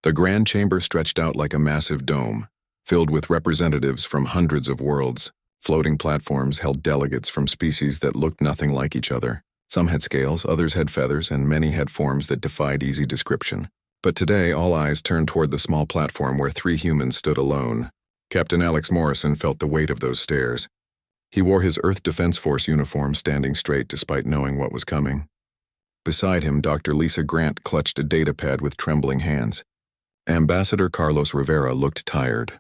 The grand chamber stretched out like a massive dome, filled with representatives from hundreds of worlds. Floating platforms held delegates from species that looked nothing like each other. Some had scales, others had feathers, and many had forms that defied easy description. But today, all eyes turned toward the small platform where 3 humans stood alone. Captain Alex Morrison felt the weight of those stares. He wore his Earth Defense Force uniform, standing straight despite knowing what was coming. Beside him, Dr. Lisa Grant clutched a datapad with trembling hands. Ambassador Carlos Rivera looked tired,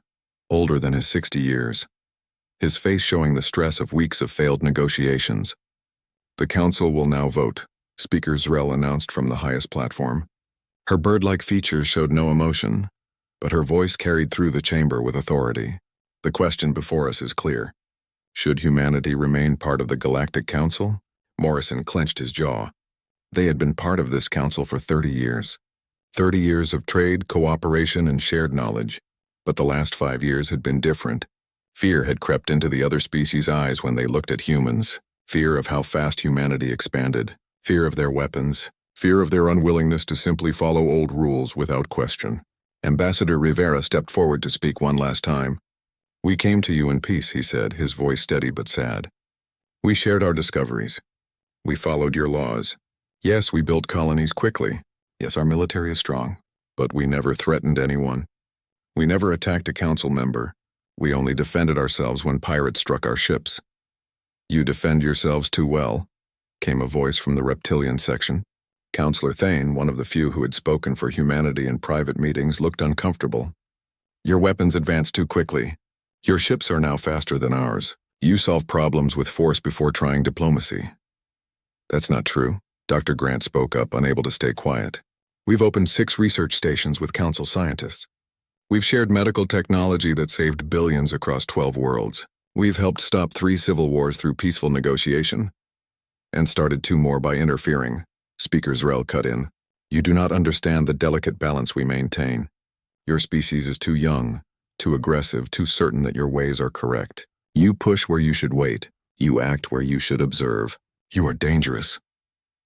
older than his 60 years, his face showing the stress of weeks of failed negotiations. "The Council will now vote," Speaker Zrel announced from the highest platform. Her bird-like features showed no emotion, but her voice carried through the chamber with authority. "The question before us is clear. Should humanity remain part of the Galactic Council?" Morrison clenched his jaw. They had been part of this council for 30 years. 30 years of trade, cooperation, and shared knowledge. But the last 5 years had been different. Fear had crept into the other species' eyes when they looked at humans. Fear of how fast humanity expanded. Fear of their weapons. Fear of their unwillingness to simply follow old rules without question. Ambassador Rivera stepped forward to speak one last time. "We came to you in peace," he said, his voice steady but sad. "We shared our discoveries. We followed your laws. Yes, we built colonies quickly. Yes, our military is strong. But we never threatened anyone. We never attacked a council member. We only defended ourselves when pirates struck our ships." "You defend yourselves too well," came a voice from the reptilian section. Counselor Thane, one of the few who had spoken for humanity in private meetings, looked uncomfortable. "Your weapons advanced too quickly. Your ships are now faster than ours. You solve problems with force before trying diplomacy." "That's not true," Dr. Grant spoke up, unable to stay quiet. "We've opened 6 research stations with council scientists. We've shared medical technology that saved billions across 12 worlds. We've helped stop 3 civil wars through peaceful negotiation, and started 2 more by interfering." Speaker Zrel cut in. "You do not understand the delicate balance we maintain. Your species is too young, too aggressive, too certain that your ways are correct. You push where you should wait. You act where you should observe. You are dangerous."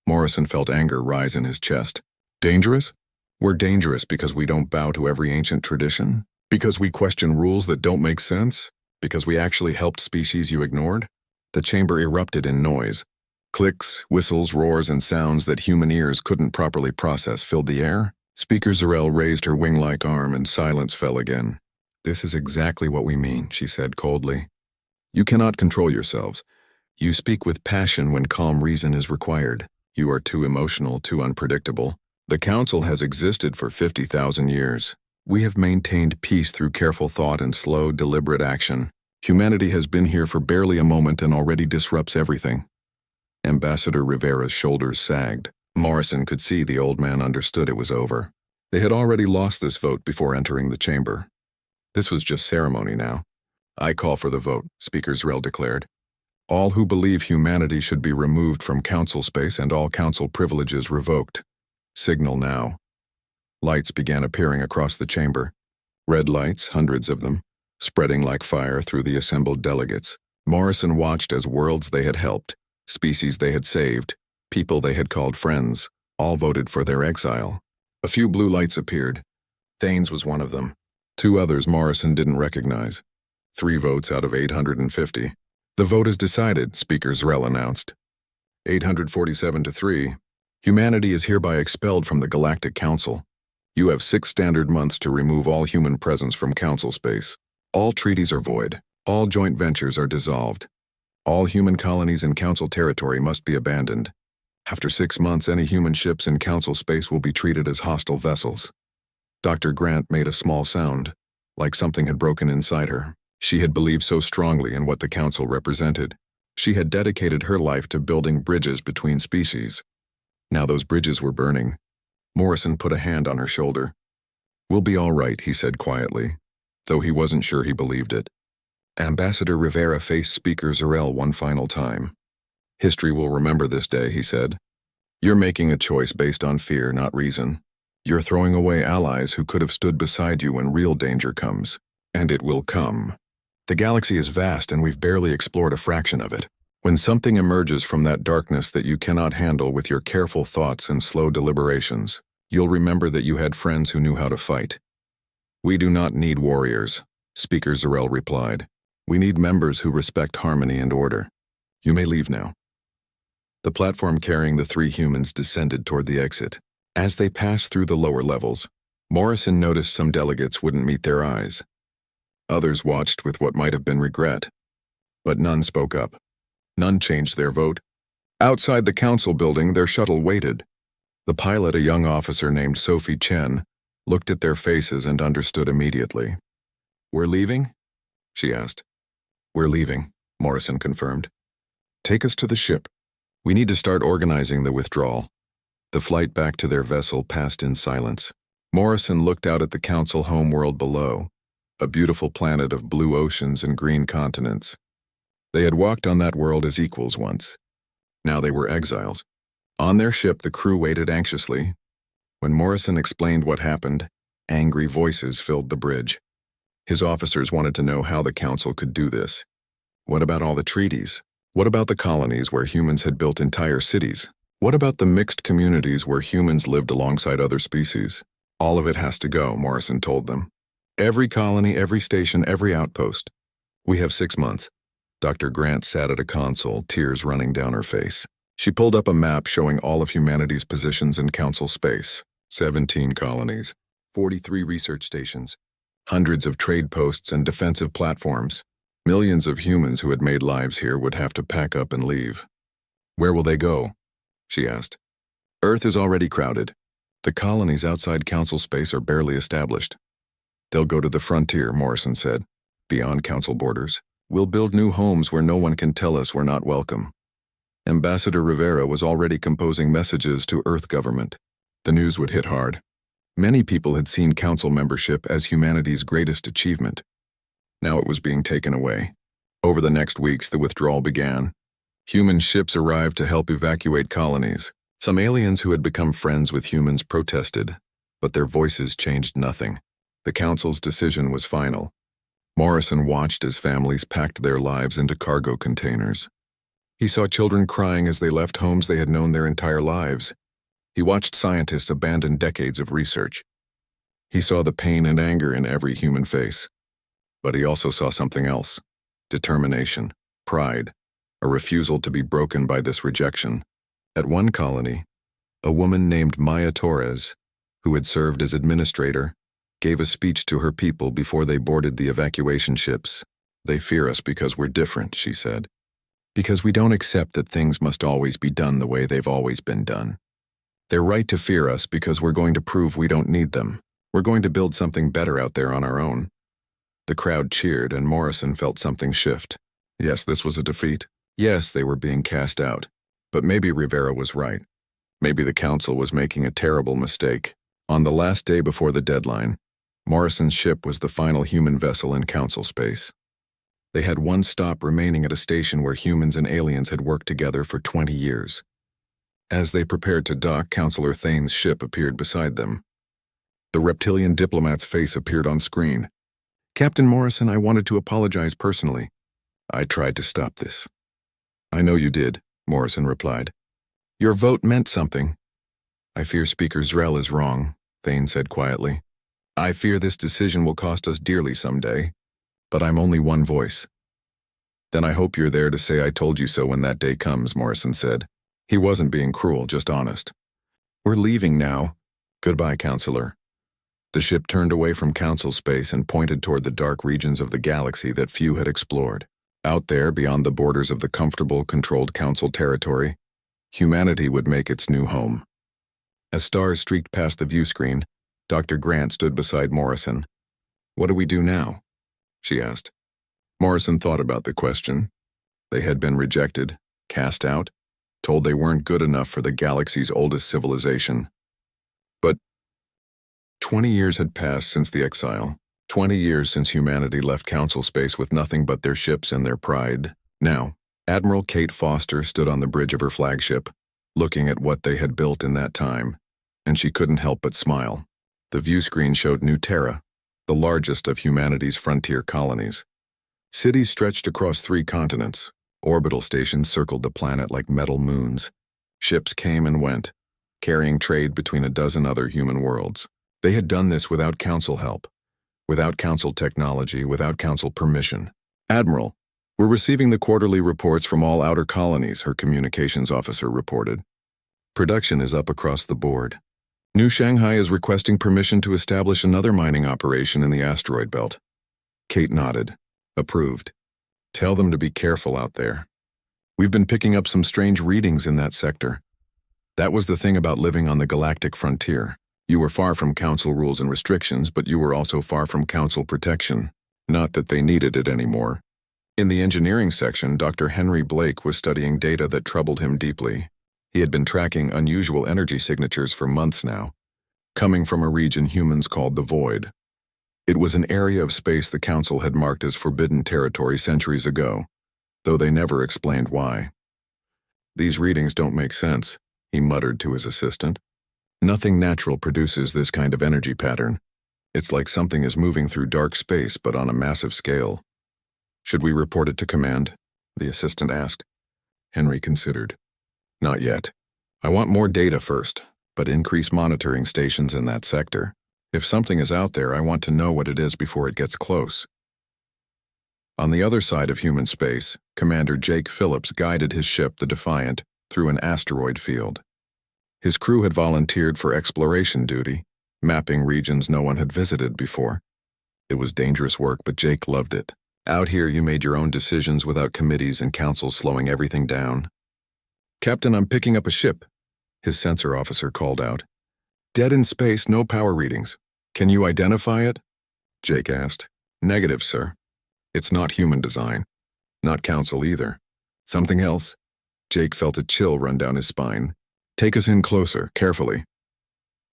Morrison felt anger rise in his chest. "Dangerous? We're dangerous because we don't bow to every ancient tradition? Because we question rules that don't make sense? Because we actually helped species you ignored?" The chamber erupted in noise. Clicks, whistles, roars, and sounds that human ears couldn't properly process filled the air. Speaker Zrel raised her wing-like arm and silence fell again. "This is exactly what we mean," she said coldly. "You cannot control yourselves. You speak with passion when calm reason is required. You are too emotional, too unpredictable. The Council has existed for 50,000 years. We have maintained peace through careful thought and slow, deliberate action. Humanity has been here for barely a moment and already disrupts everything." Ambassador Rivera's shoulders sagged. Morrison could see the old man understood it was over. They had already lost this vote before entering the chamber. This was just ceremony now. "I call for the vote," Speaker Zrel declared. "All who believe humanity should be removed from council space and all council privileges revoked. Signal now." Lights began appearing across the chamber. Red lights, hundreds of them, spreading like fire through the assembled delegates. Morrison watched as worlds they had helped, species they had saved, people they had called friends, all voted for their exile. A few blue lights appeared. Thane's was one of them. 2 others Morrison didn't recognize. 3 votes out of 850. "The vote is decided," Speaker Zrel announced. 847 to 3. "Humanity is hereby expelled from the Galactic Council. You have 6 standard months to remove all human presence from council space. All treaties are void. All joint ventures are dissolved. All human colonies in council territory must be abandoned. After 6 months, any human ships in council space will be treated as hostile vessels." Dr. Grant made a small sound, like something had broken inside her. She had believed so strongly in what the council represented. She had dedicated her life to building bridges between species. Now those bridges were burning. Morrison put a hand on her shoulder. "We'll be all right," he said quietly, though he wasn't sure he believed it. Ambassador Rivera faced Speaker Zrel one final time. "History will remember this day," he said. "You're making a choice based on fear, not reason. You're throwing away allies who could have stood beside you when real danger comes. And it will come. The galaxy is vast and we've barely explored a fraction of it. When something emerges from that darkness that you cannot handle with your careful thoughts and slow deliberations, You'll remember that you had friends who knew how to fight. We do not need warriors, Speaker Zarel replied. We need members who respect harmony and order. You may leave now. The platform carrying the three humans descended toward the exit. As they passed through the lower levels, Morrison noticed some delegates wouldn't meet their eyes. Others watched with what might have been regret. But none spoke up. None changed their vote. Outside the council building, their shuttle waited. The pilot, a young officer named Sophie Chen, looked at their faces and understood immediately. We're leaving? She asked. We're leaving, Morrison confirmed. Take us to the ship. We need to start organizing the withdrawal. The flight back to their vessel passed in silence. Morrison looked out at the council homeworld below, a beautiful planet of blue oceans and green continents. They had walked on that world as equals once. Now they were exiles. On their ship, the crew waited anxiously. When Morrison explained what happened, angry voices filled the bridge. His officers wanted to know how the council could do this. What about all the treaties? What about the colonies where humans had built entire cities? What about the mixed communities where humans lived alongside other species? All of it has to go, Morrison told them. Every colony, every station, every outpost. We have 6 months. Dr. Grant sat at a console, tears running down her face. She pulled up a map showing all of humanity's positions in council space. 17 colonies, 43 research stations, hundreds of trade posts and defensive platforms. Millions of humans who had made lives here would have to pack up and leave. Where will they go? She asked. Earth is already crowded. The colonies outside council space are barely established. They'll go to the frontier, Morrison said. Beyond council borders. We'll build new homes where no one can tell us we're not welcome. Ambassador Rivera was already composing messages to Earth government. The news would hit hard. Many people had seen council membership as humanity's greatest achievement. Now it was being taken away. Over the next weeks, the withdrawal began. Human ships arrived to help evacuate colonies. Some aliens who had become friends with humans protested, but their voices changed nothing. The council's decision was final. Morrison watched as families packed their lives into cargo containers. He saw children crying as they left homes they had known their entire lives. He watched scientists abandon decades of research. He saw the pain and anger in every human face. But he also saw something else: determination, pride, a refusal to be broken by this rejection. At one colony, a woman named Maya Torres, who had served as administrator, gave a speech to her people before they boarded the evacuation ships. They fear us because we're different, she said. Because we don't accept that things must always be done the way they've always been done. They're right to fear us because we're going to prove we don't need them. We're going to build something better out there on our own. The crowd cheered, and Morrison felt something shift. Yes, this was a defeat. Yes, they were being cast out. But maybe Rivera was right. Maybe the council was making a terrible mistake. On the last day before the deadline, Morrison's ship was the final human vessel in council space. They had one stop remaining at a station where humans and aliens had worked together for 20 years. As they prepared to dock, Counselor Thane's ship appeared beside them. The reptilian diplomat's face appeared on screen. Captain Morrison, I wanted to apologize personally. I tried to stop this. I know you did, Morrison replied. Your vote meant something. I fear Speaker Zarel is wrong, Thane said quietly. I fear this decision will cost us dearly someday, but I'm only one voice. Then I hope you're there to say I told you so when that day comes, Morrison said. He wasn't being cruel, just honest. We're leaving now. Goodbye, Counselor. The ship turned away from council space and pointed toward the dark regions of the galaxy that few had explored. Out there, beyond the borders of the comfortable, controlled council territory, humanity would make its new home. As stars streaked past the view screen, Dr. Grant stood beside Morrison. What do we do now? She asked. Morrison thought about the question. They had been rejected, cast out, told they weren't good enough for the galaxy's oldest civilization. But 20 years had passed since the exile. 20 years since humanity left council space with nothing but their ships and their pride. Now, Admiral Kate Foster stood on the bridge of her flagship, looking at what they had built in that time, and she couldn't help but smile. The view screen showed New Terra, the largest of humanity's frontier colonies. Cities stretched across 3 continents. Orbital stations circled the planet like metal moons. Ships came and went, carrying trade between a dozen other human worlds. They had done this without Council help, without Council technology, without Council permission. "Admiral, we're receiving the quarterly reports from all outer colonies," her communications officer reported. "Production is up across the board. New Shanghai is requesting permission to establish another mining operation in the asteroid belt." Kate nodded. Approved. "Tell them to be careful out there. We've been picking up some strange readings in that sector. That was the thing about living on the galactic frontier. You were far from Council rules and restrictions, but you were also far from Council protection. Not that they needed it anymore." In the engineering section, Dr. Henry Blake was studying data that troubled him deeply. He had been tracking unusual energy signatures for months now, coming from a region humans called the Void. It was an area of space the Council had marked as forbidden territory centuries ago, though they never explained why. "These readings don't make sense," he muttered to his assistant. "Nothing natural produces this kind of energy pattern. It's like something is moving through dark space, but on a massive scale." "Should we report it to command?" the assistant asked. Henry considered. "Not yet. I want more data first, but increase monitoring stations in that sector. If something is out there, I want to know what it is before it gets close." On the other side of human space, Commander Jake Phillips guided his ship, the Defiant, through an asteroid field. His crew had volunteered for exploration duty, mapping regions no one had visited before. It was dangerous work, but Jake loved it. Out here, you made your own decisions without committees and councils slowing everything down. "Captain, I'm picking up a ship," his sensor officer called out. "Dead in space, no power readings. Can you identify it?" Jake asked. "Negative, sir. It's not human design. Not Council either. Something else." Jake felt a chill run down his spine. "Take us in closer, carefully."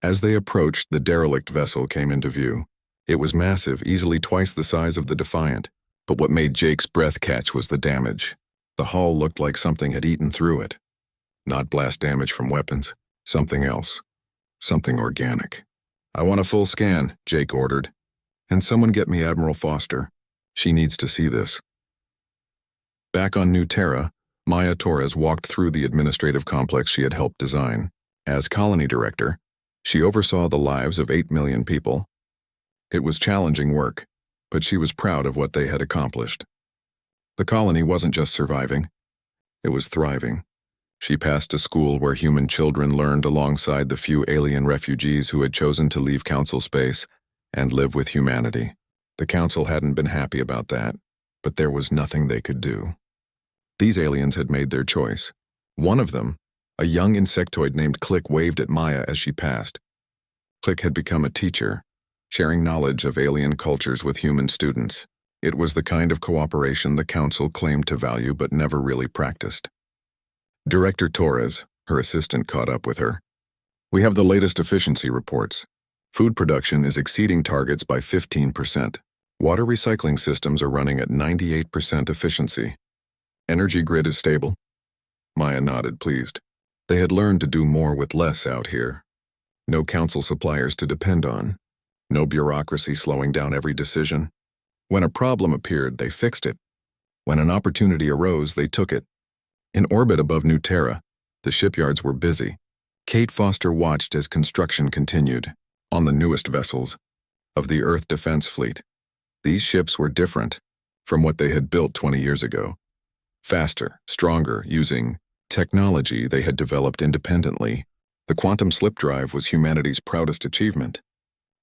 As they approached, the derelict vessel came into view. It was massive, easily twice the size of the Defiant, but what made Jake's breath catch was the damage. The hull looked like something had eaten through it. Not blast damage from weapons, something else. Something organic. "I want a full scan," Jake ordered. "And someone get me Admiral Foster. She needs to see this." Back on New Terra, Maya Torres walked through the administrative complex she had helped design. As colony director, she oversaw the lives of 8 million people. It was challenging work, but she was proud of what they had accomplished. The colony wasn't just surviving, it was thriving. She passed a school where human children learned alongside the few alien refugees who had chosen to leave Council space and live with humanity. The Council hadn't been happy about that, but there was nothing they could do. These aliens had made their choice. One of them, a young insectoid named Click, waved at Maya as she passed. Click had become a teacher, sharing knowledge of alien cultures with human students. It was the kind of cooperation the Council claimed to value but never really practiced. Director Torres, her assistant, caught up with her. "We have the latest efficiency reports. Food production is exceeding targets by 15%. Water recycling systems are running at 98% efficiency. Energy grid is stable." Maya nodded, pleased. They had learned to do more with less out here. No Council suppliers to depend on. No bureaucracy slowing down every decision. When a problem appeared, they fixed it. When an opportunity arose, they took it. In orbit above New Terra, the shipyards were busy. Kate Foster watched as construction continued on the newest vessels of the Earth Defense Fleet. These ships were different from what they had built 20 years ago. Faster, stronger, using technology they had developed independently. The quantum slip drive was humanity's proudest achievement.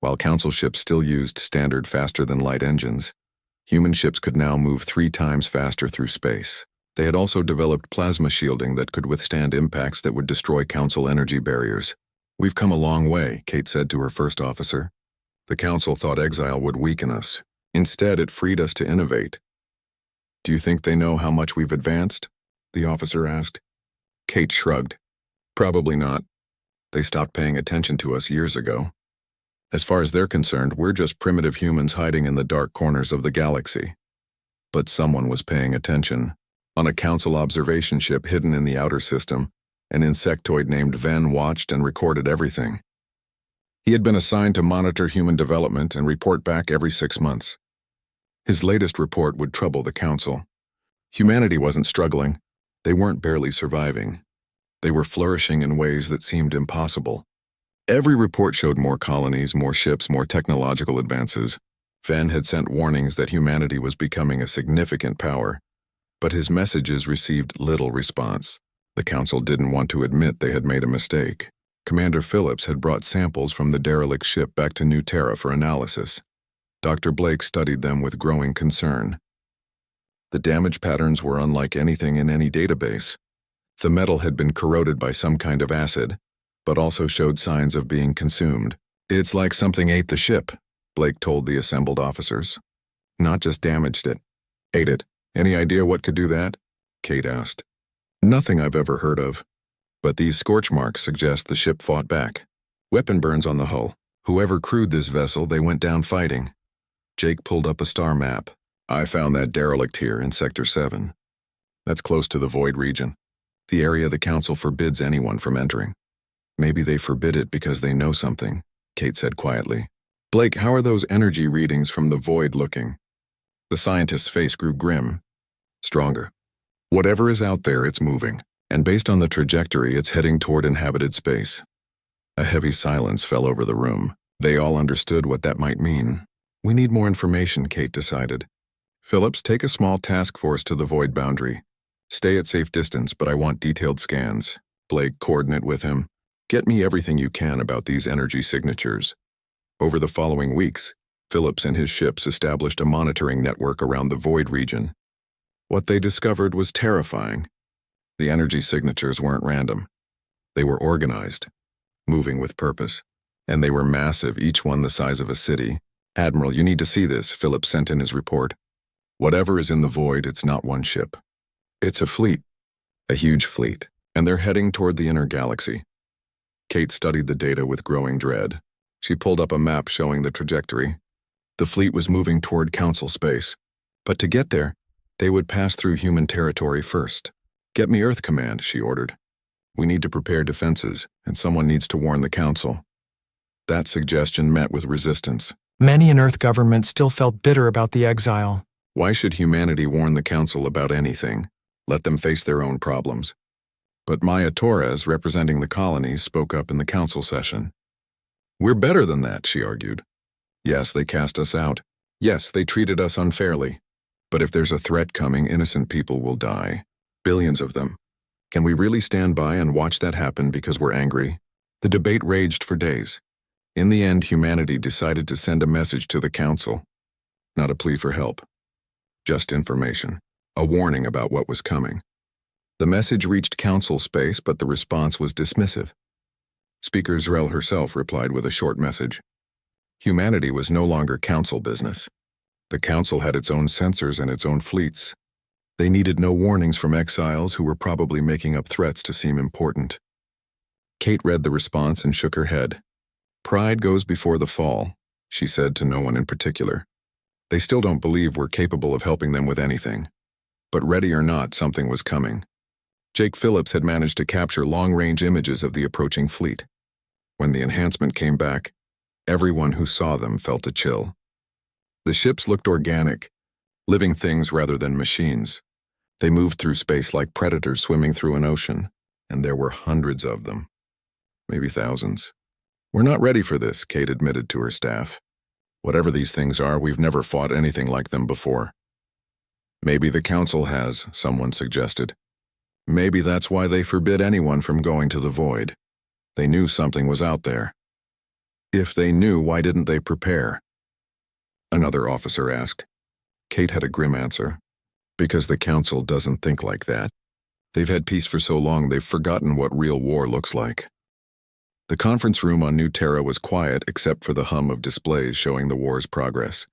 While Council ships still used standard faster-than-light engines, human ships could now move 3 times faster through space. They had also developed plasma shielding that could withstand impacts that would destroy Council energy barriers. "We've come a long way," Kate said to her first officer. "The Council thought exile would weaken us. Instead, it freed us to innovate." "Do you think they know how much we've advanced?" the officer asked. Kate shrugged. "Probably not. They stopped paying attention to us years ago. As far as they're concerned, we're just primitive humans hiding in the dark corners of the galaxy." But someone was paying attention. On a Council observation ship hidden in the outer system, an insectoid named Ven watched and recorded everything. He had been assigned to monitor human development and report back every 6 months. His latest report would trouble the Council. Humanity wasn't struggling. They weren't barely surviving. They were flourishing in ways that seemed impossible. Every report showed more colonies, more ships, more technological advances. Van had sent warnings that humanity was becoming a significant power, but his messages received little response. The Council didn't want to admit they had made a mistake. Commander Phillips had brought samples from the derelict ship back to New Terra for analysis. Dr. Blake studied them with growing concern. The damage patterns were unlike anything in any database. The metal had been corroded by some kind of acid, but also showed signs of being consumed. "It's like something ate the ship," Blake told the assembled officers. "Not just damaged it. Ate it. Any idea what could do that?" Kate asked. "Nothing I've ever heard of. But these scorch marks suggest the ship fought back. Weapon burns on the hull. Whoever crewed this vessel, they went down fighting." Jake pulled up a star map. "I found that derelict here in Sector 7. That's close to the Void region, the area the Council forbids anyone from entering." "Maybe they forbid it because they know something," Kate said quietly. "Blake, how are those energy readings from the Void looking?" The scientist's face grew grim. "Stronger. Whatever is out there, it's moving, and based on the trajectory, it's heading toward inhabited space." A heavy silence fell over the room. They all understood what that might mean. "We need more information," Kate decided. "Phillips, take a small task force to the Void boundary. Stay at safe distance, but I want detailed scans." Blake, coordinate with him. "Get me everything you can about these energy signatures." Over the following weeks, Phillips and his ships established a monitoring network around the Void region. What they discovered was terrifying. The energy signatures weren't random. They were organized, moving with purpose, and they were massive, each one the size of a city. "Admiral, you need to see this," Phillips sent in his report. "Whatever is in the Void, it's not one ship. It's a fleet, a huge fleet, and they're heading toward the inner galaxy." Kate studied the data with growing dread. She pulled up a map showing the trajectory. The fleet was moving toward Council space, but to get there, they would pass through human territory first. "Get me Earth Command," she ordered. "We need to prepare defenses, and someone needs to warn the Council." That suggestion met with resistance. Many in Earth government still felt bitter about the exile. Why should humanity warn the Council about anything? Let them face their own problems. But Maya Torres, representing the colonies, spoke up in the Council session. "We're better than that," she argued. "Yes, they cast us out. Yes, they treated us unfairly. But if there's a threat coming, innocent people will die. Billions of them. Can we really stand by and watch that happen because we're angry?" The debate raged for days. In the end, humanity decided to send a message to the Council. Not a plea for help. Just information. A warning about what was coming. The message reached Council space, but the response was dismissive. Speaker Zrel herself replied with a short message. Humanity was no longer Council business. The Council had its own sensors and its own fleets. They needed no warnings from exiles who were probably making up threats to seem important. Kate read the response and shook her head. "Pride goes before the fall," she said to no one in particular. "They still don't believe we're capable of helping them with anything. But ready or not, something was coming." Jake Phillips had managed to capture long-range images of the approaching fleet. When the enhancement came back, everyone who saw them felt a chill. The ships looked organic, living things rather than machines. They moved through space like predators swimming through an ocean, and there were hundreds of them. Maybe thousands. "We're not ready for this," Kate admitted to her staff. "Whatever these things are, we've never fought anything like them before." "Maybe the Council has," someone suggested. "Maybe that's why they forbid anyone from going to the Void. They knew something was out there." "If they knew, why didn't they prepare?" another officer asked. Kate had a grim answer. "Because the Council doesn't think like that. They've had peace for so long they've forgotten what real war looks like." The conference room on New Terra was quiet except for the hum of displays showing the war's progress.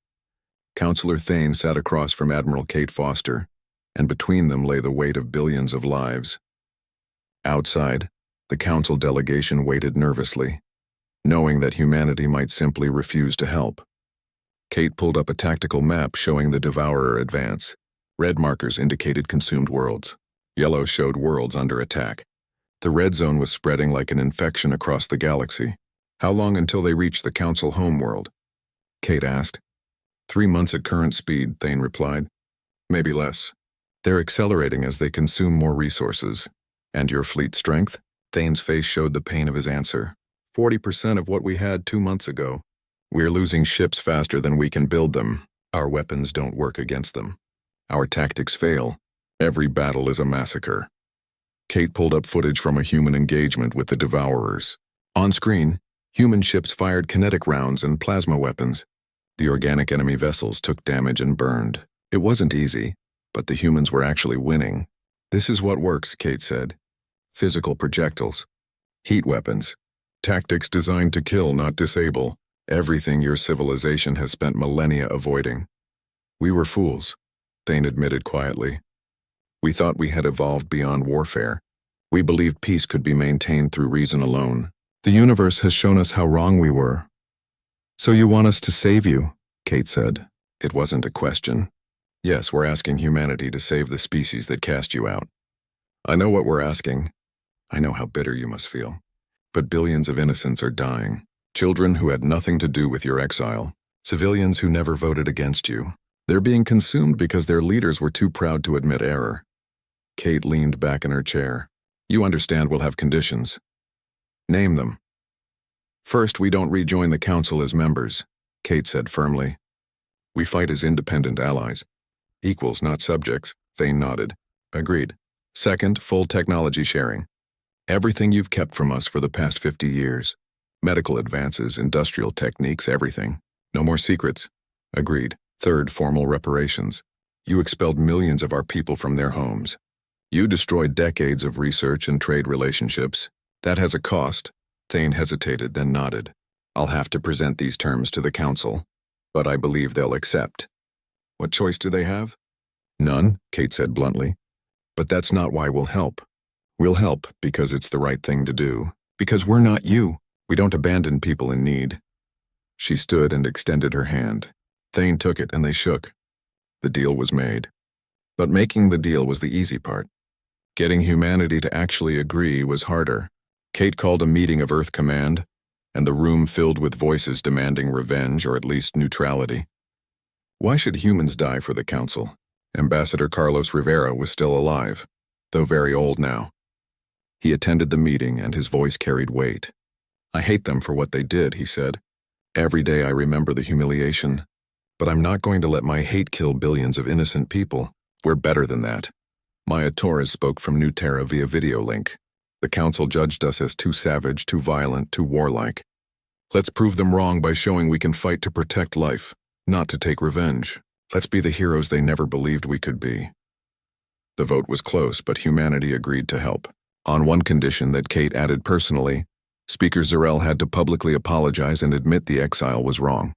Counselor Thane sat across from Admiral Kate Foster, and between them lay the weight of billions of lives. Outside, the Council delegation waited nervously, knowing that humanity might simply refuse to help. Kate pulled up a tactical map showing the Devourer advance. Red markers indicated consumed worlds. Yellow showed worlds under attack. The red zone was spreading like an infection across the galaxy. "How long until they reach the Council homeworld?" Kate asked. 3 months at current speed, Thane replied. "Maybe less. They're accelerating as they consume more resources. And your fleet strength? Thane's face showed the pain of his answer. 40% of what we had 2 months ago. We're losing ships faster than we can build them. Our weapons don't work against them. Our tactics fail. Every battle is a massacre. Kate pulled up footage from a human engagement with the Devourers. On screen, human ships fired kinetic rounds and plasma weapons. The organic enemy vessels took damage and burned. It wasn't easy, but the humans were actually winning. This is what works, Kate said. Physical projectiles. Heat weapons. Tactics designed to kill, not disable. Everything your civilization has spent millennia avoiding. We were fools, Thane admitted quietly. We thought we had evolved beyond warfare. We believed peace could be maintained through reason alone. The universe has shown us how wrong we were. So you want us to save you, Kate said. It wasn't a question. Yes, we're asking humanity to save the species that cast you out. I know what we're asking. I know how bitter you must feel. But billions of innocents are dying. Children who had nothing to do with your exile. Civilians who never voted against you. They're being consumed because their leaders were too proud to admit error. Kate leaned back in her chair. You understand we'll have conditions. Name them. First, we don't rejoin the Council as members, Kate said firmly. We fight as independent allies. Equals, not subjects, Thane nodded. Agreed. Second, full technology sharing. Everything you've kept from us for the past 50 years. Medical advances, industrial techniques, everything. No more secrets. Agreed. Third, formal reparations. You expelled millions of our people from their homes. You destroyed decades of research and trade relationships. That has a cost. Thane hesitated, then nodded. I'll have to present these terms to the Council, but I believe they'll accept. What choice do they have? None, Kate said bluntly. But that's not why we'll help. We'll help because it's the right thing to do. Because we're not you. We don't abandon people in need. She stood and extended her hand. Thane took it and they shook. The deal was made. But making the deal was the easy part. Getting humanity to actually agree was harder. Kate called a meeting of Earth Command, and the room filled with voices demanding revenge or at least neutrality. Why should humans die for the Council? Ambassador Carlos Rivera was still alive, though very old now. He attended the meeting and his voice carried weight. I hate them for what they did, he said. Every day I remember the humiliation. But I'm not going to let my hate kill billions of innocent people. We're better than that. Maya Torres spoke from New Terra via video link. The Council judged us as too savage, too violent, too warlike. Let's prove them wrong by showing we can fight to protect life, not to take revenge. Let's be the heroes they never believed we could be. The vote was close, but humanity agreed to help. On one condition that Kate added personally, Speaker Zarel had to publicly apologize and admit the exile was wrong.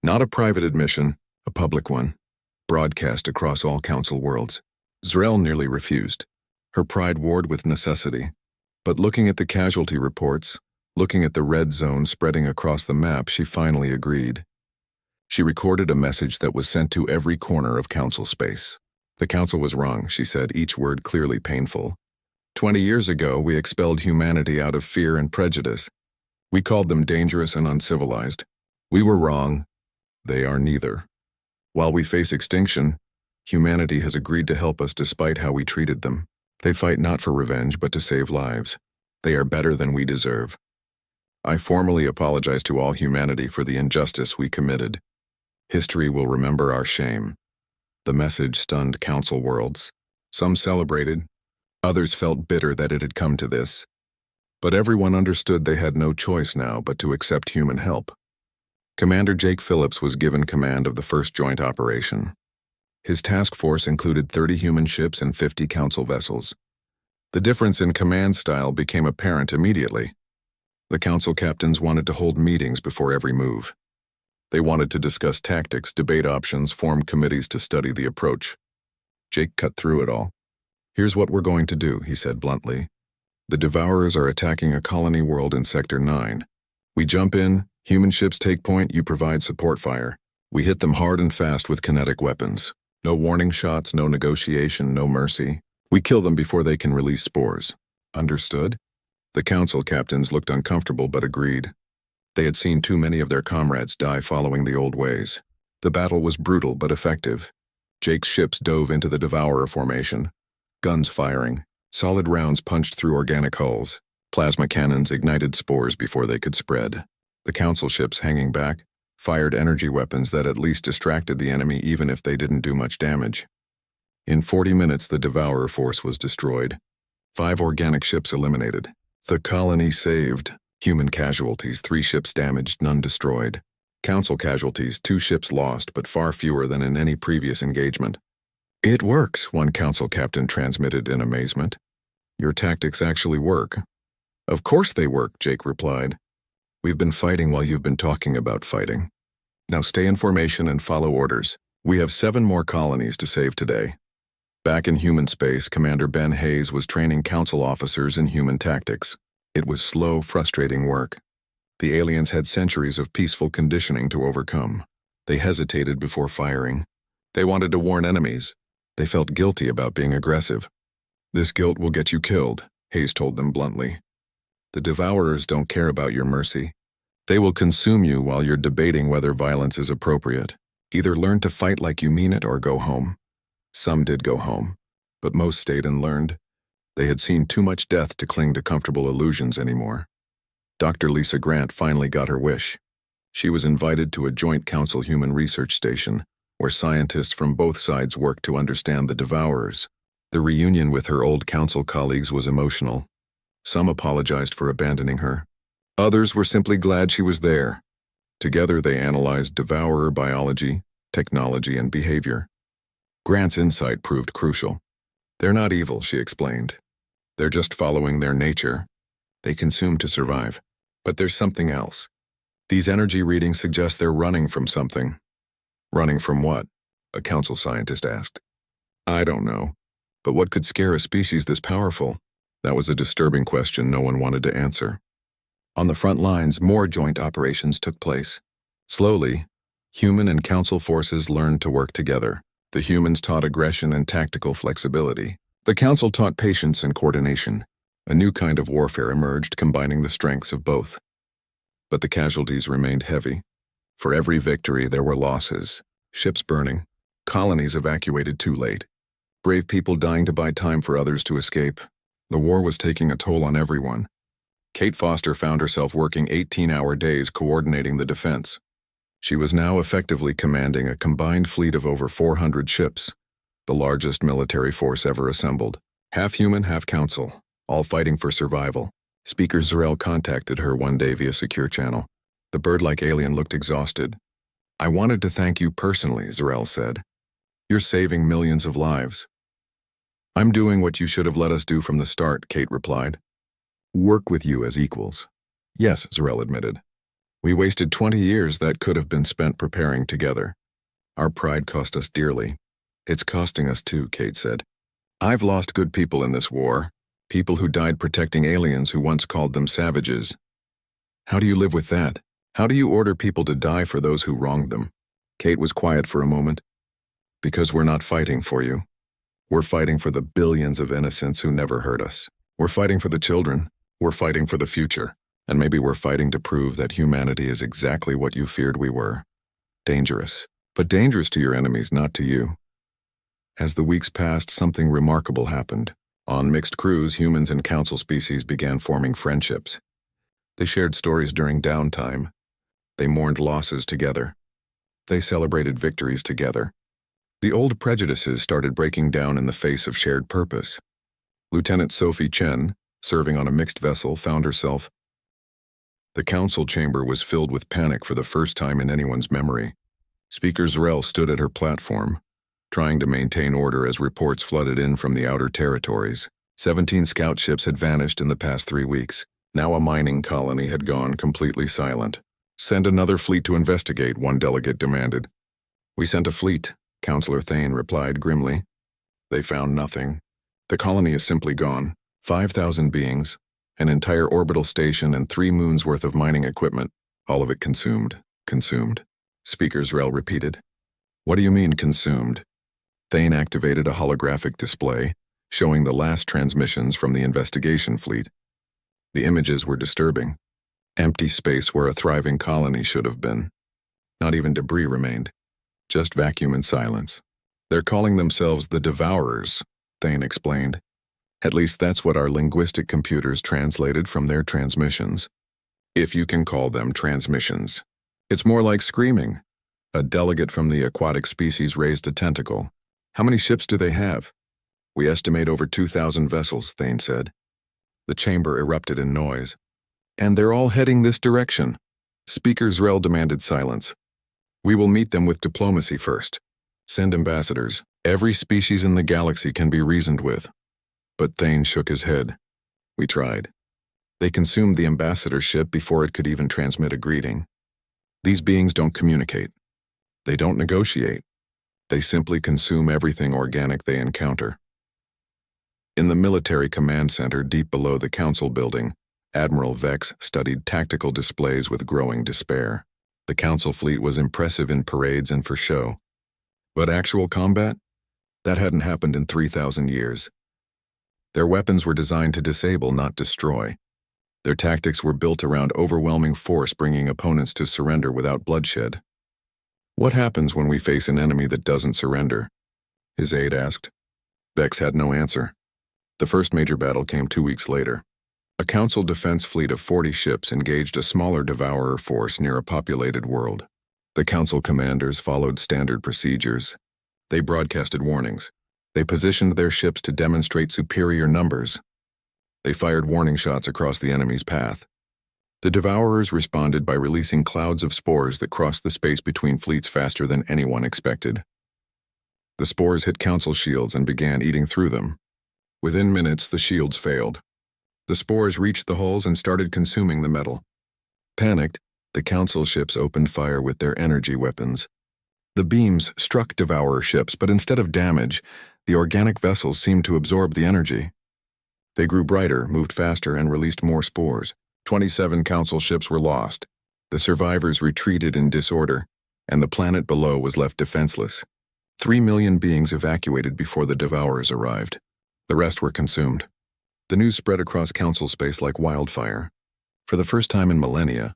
Not a private admission, a public one, broadcast across all Council worlds. Zarel nearly refused. Her pride warred with necessity. But looking at the casualty reports, looking at the red zone spreading across the map, she finally agreed. She recorded a message that was sent to every corner of Council space. The Council was wrong, she said, each word clearly painful. 20 years ago, we expelled humanity out of fear and prejudice. We called them dangerous and uncivilized. We were wrong. They are neither. While we face extinction, humanity has agreed to help us despite how we treated them. They fight not for revenge, but to save lives. They are better than we deserve. I formally apologize to all humanity for the injustice we committed. History will remember our shame. The message stunned Council worlds. Some celebrated. Others felt bitter that it had come to this. But everyone understood they had no choice now but to accept human help. Commander Jake Phillips was given command of the first joint operation. His task force included 30 human ships and 50 Council vessels. The difference in command style became apparent immediately. The Council captains wanted to hold meetings before every move. They wanted to discuss tactics, debate options, form committees to study the approach. Jake cut through it all. Here's what we're going to do, he said bluntly. The Devourers are attacking a colony world in Sector 9. We jump in, human ships take point, you provide support fire. We hit them hard and fast with kinetic weapons. No warning shots, no negotiation, no mercy. We kill them before they can release spores. Understood? The Council captains looked uncomfortable but agreed. They had seen too many of their comrades die following the old ways. The battle was brutal but effective. Jake's ships dove into the Devourer formation, guns firing, Solid rounds punched through organic hulls. Plasma cannons ignited spores before they could spread. The Council ships, hanging back, fired energy weapons that at least distracted the enemy even if they didn't do much damage. In 40 minutes, the Devourer force was destroyed. 5 organic ships eliminated. The colony saved. Human casualties, 3 ships damaged, none destroyed. Council casualties, 2 ships lost, but far fewer than in any previous engagement. "It works," one Council captain transmitted in amazement. "Your tactics actually work." "Of course they work," Jake replied. "We've been fighting while you've been talking about fighting. Now stay in formation and follow orders. We have 7 more colonies to save today." Back in human space, Commander Ben Hayes was training Council officers in human tactics. It was slow, frustrating work. The aliens had centuries of peaceful conditioning to overcome. They hesitated before firing. They wanted to warn enemies. They felt guilty about being aggressive. "This guilt will get you killed," Hayes told them bluntly. "The Devourers don't care about your mercy. They will consume you while you're debating whether violence is appropriate. Either learn to fight like you mean it or go home." Some did go home, but most stayed and learned. They had seen too much death to cling to comfortable illusions anymore. Dr. Lisa Grant finally got her wish. She was invited to a joint Council human research station, where scientists from both sides worked to understand the Devourers. The reunion with her old Council colleagues was emotional. Some apologized for abandoning her. Others were simply glad she was there. Together they analyzed Devourer biology, technology, and behavior. Grant's insight proved crucial. "They're not evil," she explained. "They're just following their nature. They consume to survive. But there's something else. These energy readings suggest they're running from something." "Running from what?" a Council scientist asked. "I don't know. But what could scare a species this powerful?" That was a disturbing question no one wanted to answer. On the front lines, more joint operations took place. Slowly, human and Council forces learned to work together. The humans taught aggression and tactical flexibility. The Council taught patience and coordination. A new kind of warfare emerged, combining the strengths of both. But the casualties remained heavy. For every victory, there were losses. Ships burning. Colonies evacuated too late. Brave people dying to buy time for others to escape. The war was taking a toll on everyone. Kate Foster found herself working 18-hour days coordinating the defense. She was now effectively commanding a combined fleet of over 400 ships, the largest military force ever assembled. Half human, half Council, all fighting for survival. Speaker Zarel contacted her one day via secure channel. The bird-like alien looked exhausted. "I wanted to thank you personally," Zarel said. "You're saving millions of lives." "I'm doing what you should have let us do from the start," Kate replied. "Work with you as equals." "Yes," Zarel admitted. "We wasted 20 years that could have been spent preparing together. Our pride cost us dearly." "It's costing us too," Kate said. "I've lost good people in this war, people who died protecting aliens who once called them savages. How do you live with that? How do you order people to die for those who wronged them?" Kate was quiet for a moment. "Because we're not fighting for you. We're fighting for the billions of innocents who never hurt us. We're fighting for the children. We're fighting for the future. And maybe we're fighting to prove that humanity is exactly what you feared we were. Dangerous. But dangerous to your enemies, not to you." As the weeks passed, something remarkable happened. On mixed crews, humans and Council species began forming friendships. They shared stories during downtime. They mourned losses together. They celebrated victories together. The old prejudices started breaking down in the face of shared purpose. Lieutenant Sophie Chen, serving on a mixed vessel, found herself. The Council chamber was filled with panic for the first time in anyone's memory. Speaker Zarel stood at her platform, trying to maintain order as reports flooded in from the outer territories. 17 scout ships had vanished in the past 3 weeks. Now a mining colony had gone completely silent. "Send another fleet to investigate," one delegate demanded. "We sent a fleet," Councillor Thane replied grimly. "They found nothing. The colony is simply gone. 5,000 beings, an entire orbital station, and 3 moons' worth of mining equipment. All of it consumed." "Consumed?" Speaker Zarel repeated. "What do you mean, consumed?" Thane activated a holographic display, showing the last transmissions from the investigation fleet. The images were disturbing. Empty space where a thriving colony should have been. Not even debris remained. Just vacuum and silence. "They're calling themselves the Devourers," Thane explained. At least that's what our linguistic computers translated from their transmissions. If you can call them transmissions. It's more like screaming. A delegate from the aquatic species raised a tentacle. How many ships do they have? We estimate over 2,000 vessels, Thane said. The chamber erupted in noise. And they're all heading this direction. Speaker Zrel demanded silence. We will meet them with diplomacy first. Send ambassadors. Every species in the galaxy can be reasoned with. But Thane shook his head. We tried. They consumed the ambassador ship before it could even transmit a greeting. These beings don't communicate. They don't negotiate. They simply consume everything organic they encounter. In the military command center deep below the council building, Admiral Vex studied tactical displays with growing despair. The council fleet was impressive in parades and for show. But actual combat? That hadn't happened in 3,000 years. Their weapons were designed to disable, not destroy. Their tactics were built around overwhelming force, bringing opponents to surrender without bloodshed. What happens when we face an enemy that doesn't surrender? His aide asked. Vex had no answer. The first major battle came 2 weeks later. A council defense fleet of 40 ships engaged a smaller devourer force near a populated world. The council commanders followed standard procedures. They broadcasted warnings. They positioned their ships to demonstrate superior numbers. They fired warning shots across the enemy's path. The devourers responded by releasing clouds of spores that crossed the space between fleets faster than anyone expected. The spores hit council shields and began eating through them. Within minutes, the shields failed. The spores reached the hulls and started consuming the metal. Panicked, the council ships opened fire with their energy weapons. The beams struck devourer ships, but instead of damage, the organic vessels seemed to absorb the energy. They grew brighter, moved faster, and released more spores. 27 council ships were lost. The survivors retreated in disorder, and the planet below was left defenseless. 3 million beings evacuated before the devourers arrived. The rest were consumed. The news spread across council space like wildfire. For the first time in millennia,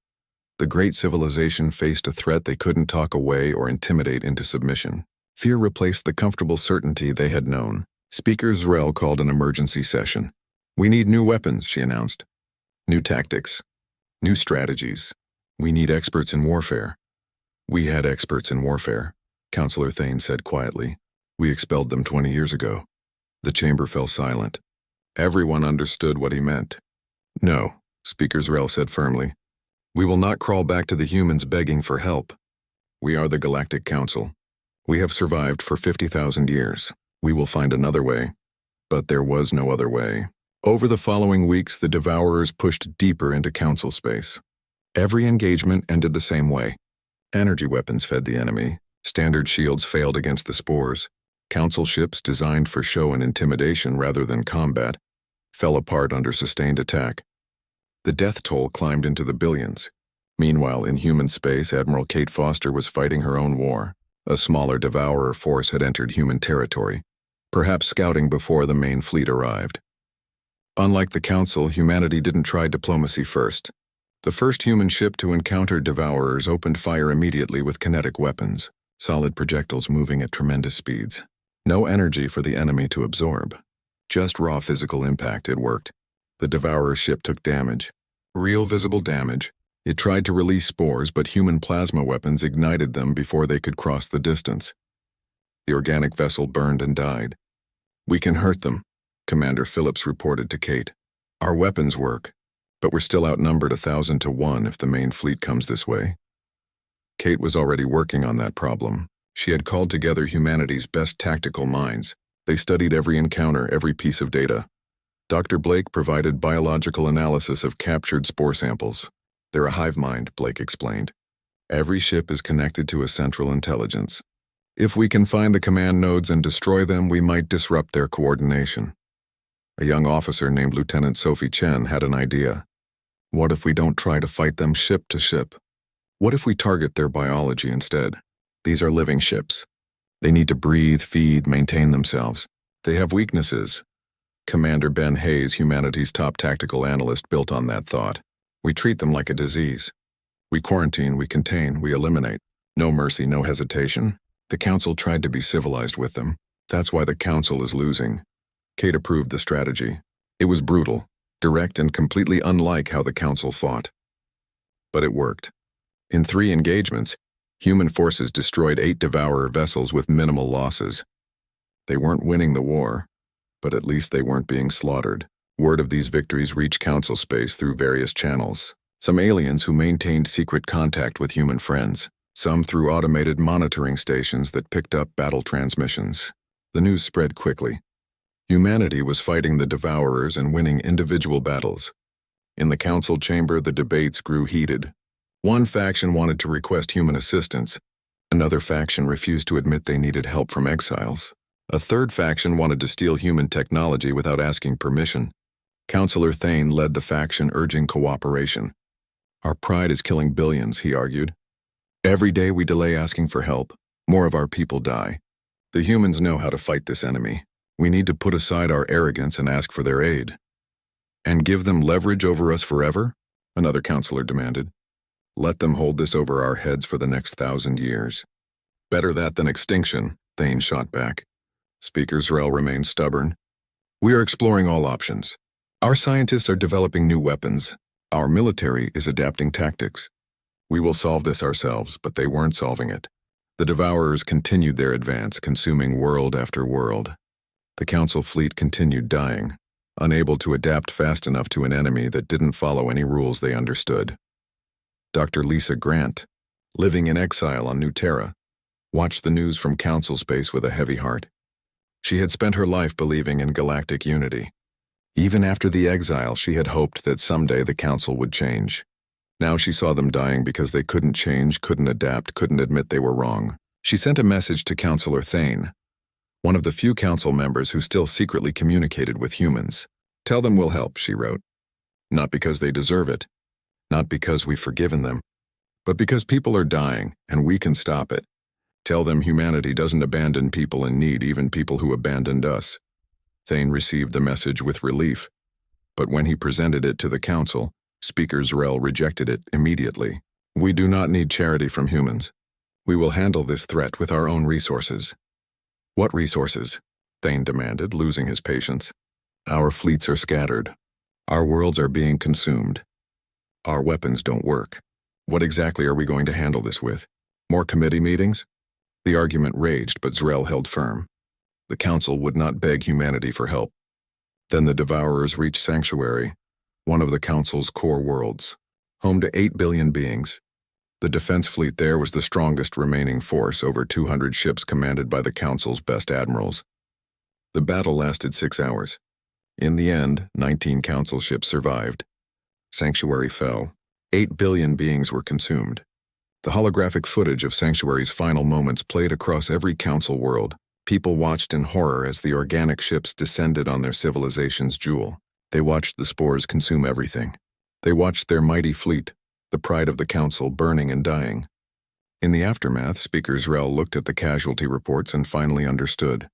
the great civilization faced a threat they couldn't talk away or intimidate into submission. Fear replaced the comfortable certainty they had known. Speaker Zrel called an emergency session. We need new weapons, she announced. New tactics. New strategies. We need experts in warfare. We had experts in warfare, Councillor Thane said quietly. We expelled them 20 years ago. The chamber fell silent. Everyone understood what he meant. No, Speaker Zrel said firmly. We will not crawl back to the humans begging for help. We are the Galactic Council. We have survived for 50,000 years. We will find another way. But there was no other way. Over the following weeks, the Devourers pushed deeper into council space. Every engagement ended the same way. Energy weapons fed the enemy. Standard shields failed against the spores. Council ships, designed for show and intimidation rather than combat, fell apart under sustained attack. The death toll climbed into the billions. Meanwhile, in human space, Admiral Kate Foster was fighting her own war. A smaller devourer force had entered human territory, perhaps scouting before the main fleet arrived. Unlike the Council, humanity didn't try diplomacy first. The first human ship to encounter devourers opened fire immediately with kinetic weapons, solid projectiles moving at tremendous speeds. No energy for the enemy to absorb. Just raw physical impact. It worked. The devourer ship took damage. Real visible damage. It tried to release spores, but human plasma weapons ignited them before they could cross the distance. The organic vessel burned and died. We can hurt them, Commander Phillips reported to Kate. Our weapons work, but we're still outnumbered 1,000 to 1 if the main fleet comes this way. Kate was already working on that problem. She had called together humanity's best tactical minds. They studied every encounter, every piece of data. Dr. Blake provided biological analysis of captured spore samples. They're a hive mind, Blake explained. Every ship is connected to a central intelligence. If we can find the command nodes and destroy them, we might disrupt their coordination. A young officer named Lieutenant Sophie Chen had an idea. What if we don't try to fight them ship to ship? What if we target their biology instead? These are living ships. They need to breathe, feed, maintain themselves. They have weaknesses. Commander Ben Hayes, humanity's top tactical analyst, built on that thought. We treat them like a disease. We quarantine, we contain, we eliminate. No mercy, no hesitation. The Council tried to be civilized with them. That's why the Council is losing. Kate approved the strategy. It was brutal, direct, and completely unlike how the Council fought. But it worked. In 3 engagements, human forces destroyed 8 Devourer vessels with minimal losses. They weren't winning the war, but at least they weren't being slaughtered. Word of these victories reached Council space through various channels. Some aliens who maintained secret contact with human friends, some through automated monitoring stations that picked up battle transmissions. The news spread quickly. Humanity was fighting the Devourers and winning individual battles. In the Council chamber, the debates grew heated. One faction wanted to request human assistance. Another faction refused to admit they needed help from exiles. A third faction wanted to steal human technology without asking permission. Councillor Thane led the faction urging cooperation. Our pride is killing billions, he argued. Every day we delay asking for help, more of our people die. The humans know how to fight this enemy. We need to put aside our arrogance and ask for their aid. And give them leverage over us forever? Another councillor demanded. Let them hold this over our heads for the next 1,000 years. Better that than extinction, Thane shot back. Speaker Zrel remained stubborn. We are exploring all options. Our scientists are developing new weapons. Our military is adapting tactics. We will solve this ourselves, but they weren't solving it. The Devourers continued their advance, consuming world after world. The Council fleet continued dying, unable to adapt fast enough to an enemy that didn't follow any rules they understood. Dr. Lisa Grant, living in exile on New Terra, watched the news from Council space with a heavy heart. She had spent her life believing in galactic unity. Even after the exile, she had hoped that someday the Council would change. Now she saw them dying because they couldn't change, couldn't adapt, couldn't admit they were wrong. She sent a message to Councillor Thane, one of the few Council members who still secretly communicated with humans. Tell them we'll help, she wrote. Not because they deserve it, not because we've forgiven them, but because people are dying and we can stop it. Tell them humanity doesn't abandon people in need, even people who abandoned us. Thane received the message with relief, but when he presented it to the Council, Speaker Zrel rejected it immediately. We do not need charity from humans. We will handle this threat with our own resources. What resources? Thane demanded, losing his patience. Our fleets are scattered. Our worlds are being consumed. Our weapons don't work. What exactly are we going to handle this with? More committee meetings? The argument raged, but Zrel held firm. The Council would not beg humanity for help. Then the Devourers reached Sanctuary, one of the Council's core worlds, home to 8 billion beings. The defense fleet there was the strongest remaining force, over 200 ships commanded by the Council's best admirals. The battle lasted 6 hours. In the end, 19 Council ships survived. Sanctuary fell. 8 billion beings were consumed. The holographic footage of Sanctuary's final moments played across every Council world. People watched in horror as the organic ships descended on their civilization's jewel. They watched the spores consume everything. They watched their mighty fleet, the pride of the Council, burning and dying. In the aftermath, Speaker Zrel looked at the casualty reports and finally understood.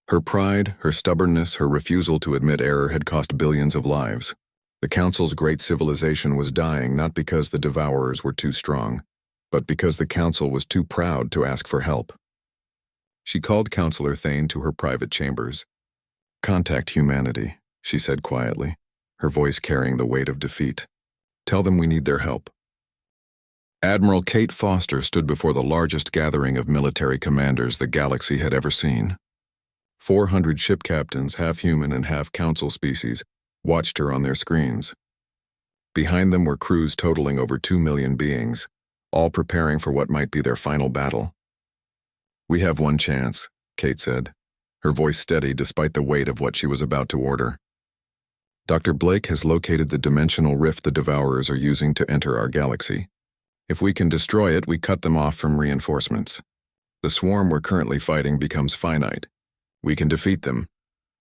Her pride, her stubbornness, her refusal to admit error had cost billions of lives. The Council's great civilization was dying not because the Devourers were too strong, but because the Council was too proud to ask for help. She called Councillor Thane to her private chambers. Contact humanity, she said quietly, her voice carrying the weight of defeat. Tell them we need their help. Admiral Kate Foster stood before the largest gathering of military commanders the galaxy had ever seen. 400 ship captains, half human and half Council species, watched her on their screens. Behind them were crews totaling over 2 million beings, all preparing for what might be their final battle. We have one chance, Kate said, her voice steady despite the weight of what she was about to order. Dr. Blake has located the dimensional rift the Devourers are using to enter our galaxy. If we can destroy it, we cut them off from reinforcements. The swarm we're currently fighting becomes finite. We can defeat them.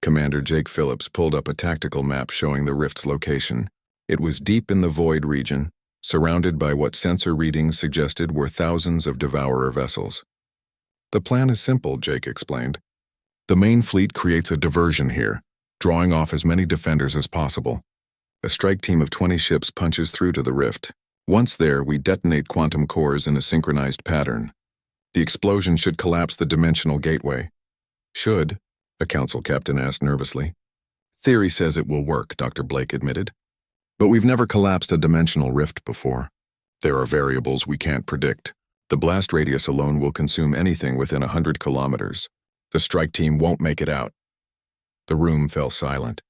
Commander Jake Phillips pulled up a tactical map showing the rift's location. It was deep in the Void region, surrounded by what sensor readings suggested were thousands of Devourer vessels. The plan is simple, Jake explained. The main fleet creates a diversion here, drawing off as many defenders as possible. A strike team of 20 ships punches through to the rift. Once there, we detonate quantum cores in a synchronized pattern. The explosion should collapse the dimensional gateway. Should? A Council captain asked nervously. Theory says it will work, Dr. Blake admitted. But we've never collapsed a dimensional rift before. There are variables we can't predict. The blast radius alone will consume anything within 100 kilometers. The strike team won't make it out. The room fell silent.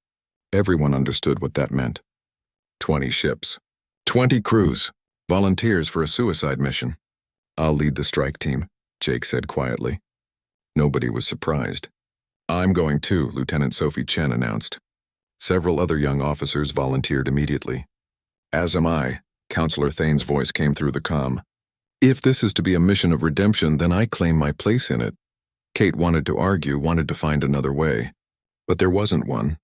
Everyone understood what that meant. 20 ships. 20 crews. Volunteers for a suicide mission. I'll lead the strike team, Jake said quietly. Nobody was surprised. I'm going too, Lieutenant Sophie Chen announced. Several other young officers volunteered immediately. As am I, Counselor Thane's voice came through the comm. If this is to be a mission of redemption, then I claim my place in it. Kate wanted to argue, wanted to find another way. But there wasn't one.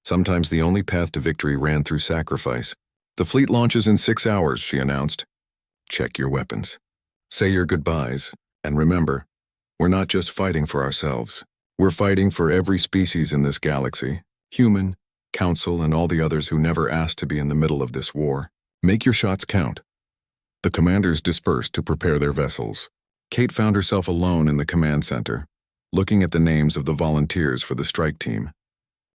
Sometimes the only path to victory ran through sacrifice. The fleet launches in 6 hours, she announced. Check your weapons. Say your goodbyes. And remember, we're not just fighting for ourselves. We're fighting for every species in this galaxy. Human, Council, and all the others who never asked to be in the middle of this war. Make your shots count. The commanders dispersed to prepare their vessels. Kate found herself alone in the command center, looking at the names of the volunteers for the strike team.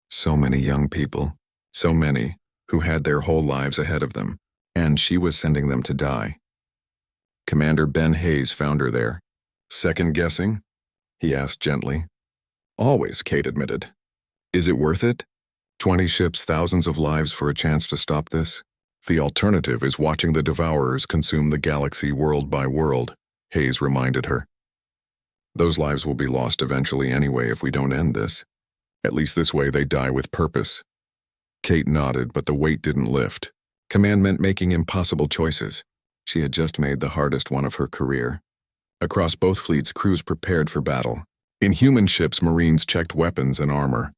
So many young people, so many who had their whole lives ahead of them, and she was sending them to die. Commander Ben Hayes found her there. Second guessing? He asked gently. Always, Kate admitted. Is it worth it? 20 ships, thousands of lives for a chance to stop this? The alternative is watching the Devourers consume the galaxy world by world, Hayes reminded her. Those lives will be lost eventually anyway if we don't end this. At least this way they die with purpose. Kate nodded, but the weight didn't lift. Command meant making impossible choices. She had just made the hardest one of her career. Across both fleets, crews prepared for battle. In human ships, Marines checked weapons and armor.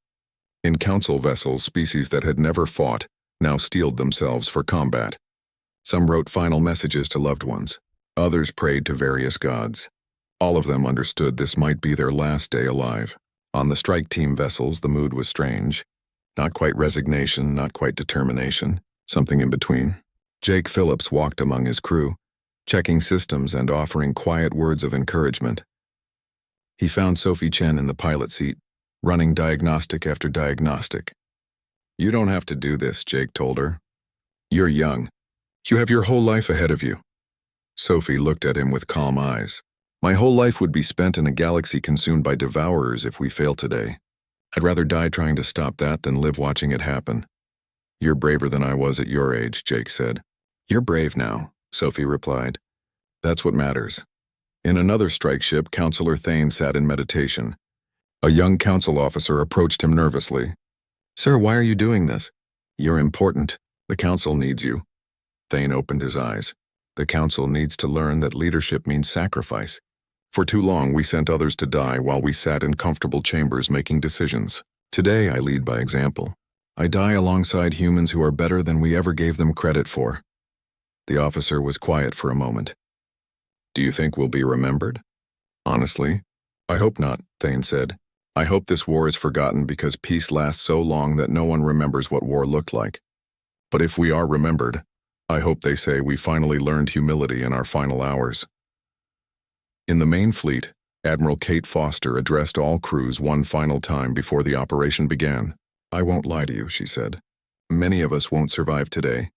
In Council vessels, species that had never fought now steeled themselves for combat. Some wrote final messages to loved ones. Others prayed to various gods. All of them understood this might be their last day alive. On the strike team vessels, the mood was strange. Not quite resignation, not quite determination, something in between. Jake Phillips walked among his crew, checking systems and offering quiet words of encouragement. He found Sophie Chen in the pilot seat, running diagnostic after diagnostic. You don't have to do this, Jake told her. You're young. You have your whole life ahead of you. Sophie looked at him with calm eyes. My whole life would be spent in a galaxy consumed by Devourers if we fail today. I'd rather die trying to stop that than live watching it happen. You're braver than I was at your age, Jake said. You're brave now, Sophie replied. That's what matters. In another strike ship, Counselor Thane sat in meditation. A young council officer approached him nervously. Sir, why are you doing this? You're important. The council needs you. Thane opened his eyes. The council needs to learn that leadership means sacrifice. For too long, we sent others to die while we sat in comfortable chambers making decisions. Today, I lead by example. I die alongside humans who are better than we ever gave them credit for. The officer was quiet for a moment. Do you think we'll be remembered? Honestly, I hope not, Thane said. I hope this war is forgotten because peace lasts so long that no one remembers what war looked like. But if we are remembered, I hope they say we finally learned humility in our final hours. In the main fleet, Admiral Kate Foster addressed all crews one final time before the operation began. I won't lie to you, she said. Many of us won't survive today.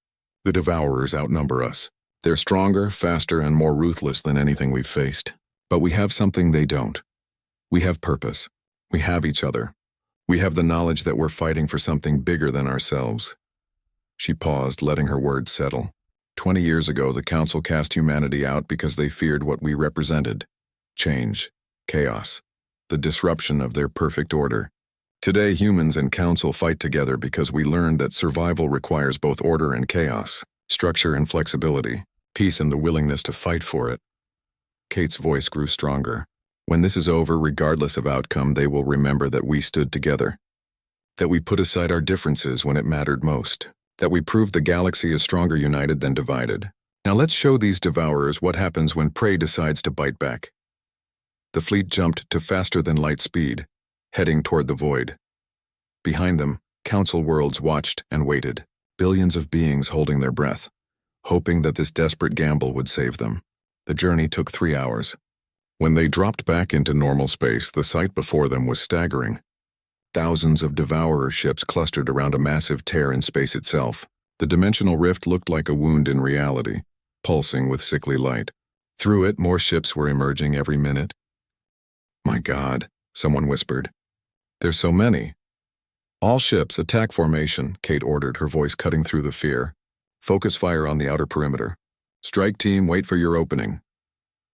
The Devourers outnumber us. They're stronger, faster, and more ruthless than anything we've faced. But we have something they don't. We have purpose. We have each other. We have the knowledge that we're fighting for something bigger than ourselves. She paused, letting her words settle. 20 years ago, the Council cast humanity out because they feared what we represented. Change, chaos, the disruption of their perfect order. Today, humans and Council fight together because we learned that survival requires both order and chaos, structure and flexibility, peace and the willingness to fight for it. Kate's voice grew stronger. When this is over, regardless of outcome, they will remember that we stood together. That we put aside our differences when it mattered most. That we proved the galaxy is stronger united than divided. Now let's show these Devourers what happens when prey decides to bite back. The fleet jumped to faster-than-light speed, heading toward the void. Behind them, Council worlds watched and waited, billions of beings holding their breath, hoping that this desperate gamble would save them. The journey took 3 hours. When they dropped back into normal space, the sight before them was staggering. Thousands of Devourer ships clustered around a massive tear in space itself. The dimensional rift looked like a wound in reality, pulsing with sickly light. Through it, more ships were emerging every minute. "My God," someone whispered. "There's so many." "All ships, attack formation," Kate ordered, her voice cutting through the fear. "Focus fire on the outer perimeter. Strike team, wait for your opening."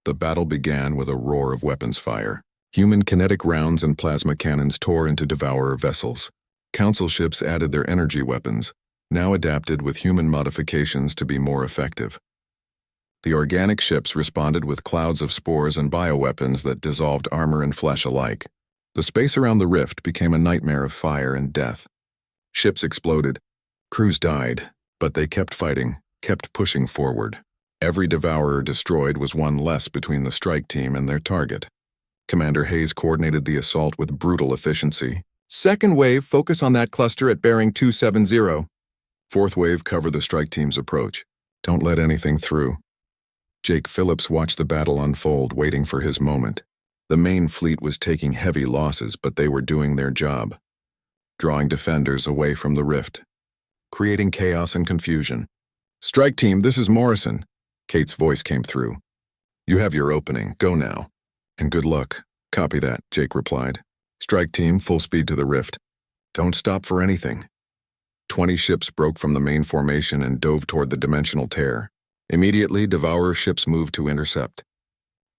The battle began with a roar of weapons fire. Human kinetic rounds and plasma cannons tore into Devourer vessels. Council ships added their energy weapons, now adapted with human modifications to be more effective. The organic ships responded with clouds of spores and bioweapons that dissolved armor and flesh alike. The space around the rift became a nightmare of fire and death. Ships exploded. Crews died, but they kept fighting, kept pushing forward. Every Devourer destroyed was one less between the strike team and their target. Commander Hayes coordinated the assault with brutal efficiency. "Second wave, focus on that cluster at bearing 270. Fourth wave, cover the strike team's approach. Don't let anything through." Jake Phillips watched the battle unfold, waiting for his moment. The main fleet was taking heavy losses, but they were doing their job, drawing defenders away from the rift, creating chaos and confusion. "Strike team, this is Morrison." Kate's voice came through. "You have your opening. Go now. And good luck." "Copy that," Jake replied. "Strike team, full speed to the rift. Don't stop for anything." 20 ships broke from the main formation and dove toward the dimensional tear. Immediately, Devourer ships moved to intercept.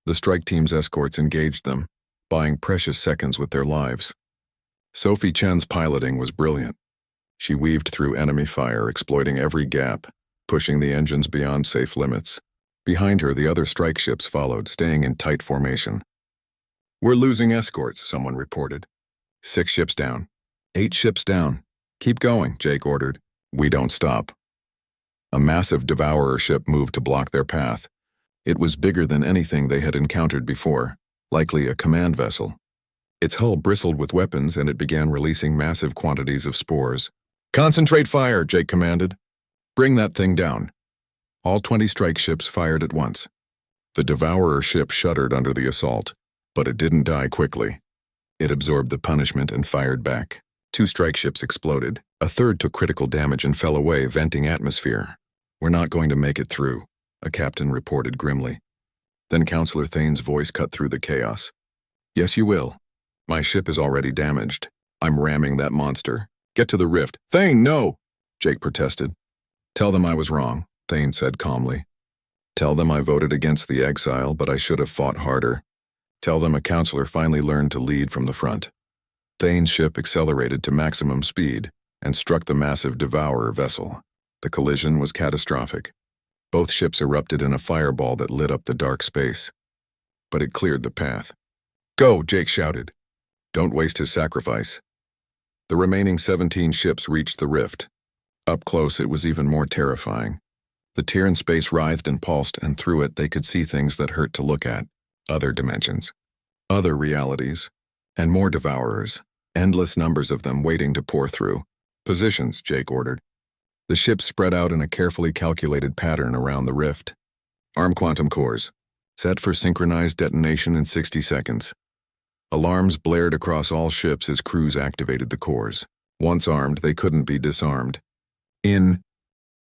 The strike team's escorts engaged them, buying precious seconds with their lives. Sophie Chen's piloting was brilliant. She weaved through enemy fire, exploiting every gap, pushing the engines beyond safe limits. Behind her, the other strike ships followed, staying in tight formation. "We're losing escorts," someone reported. 6 ships down. 8 ships down. "Keep going," Jake ordered. "We don't stop." A massive Devourer ship moved to block their path. It was bigger than anything they had encountered before, likely a command vessel. Its hull bristled with weapons, and it began releasing massive quantities of spores. "Concentrate fire," Jake commanded. "Bring that thing down." All 20 strike ships fired at once. The Devourer ship shuddered under the assault, but it didn't die quickly. It absorbed the punishment and fired back. 2 strike ships exploded. A third took critical damage and fell away, venting atmosphere. "We're not going to make it through," a captain reported grimly. Then Counselor Thane's voice cut through the chaos. "Yes, you will. My ship is already damaged. I'm ramming that monster. Get to the rift." "Thane, no!" Jake protested. "Tell them I was wrong," Thane said calmly. "Tell them I voted against the exile, but I should have fought harder. Tell them a counselor finally learned to lead from the front." Thane's ship accelerated to maximum speed and struck the massive Devourer vessel. The collision was catastrophic. Both ships erupted in a fireball that lit up the dark space. But it cleared the path. "Go," Jake shouted. "Don't waste his sacrifice." The remaining 17 ships reached the rift. Up close, it was even more terrifying. The tear in space writhed and pulsed, and through it they could see things that hurt to look at. Other dimensions. Other realities. And more Devourers. Endless numbers of them waiting to pour through. "Positions," Jake ordered. The ships spread out in a carefully calculated pattern around the rift. "Arm quantum cores. Set for synchronized detonation in 60 seconds. Alarms blared across all ships as crews activated the cores. Once armed, they couldn't be disarmed. In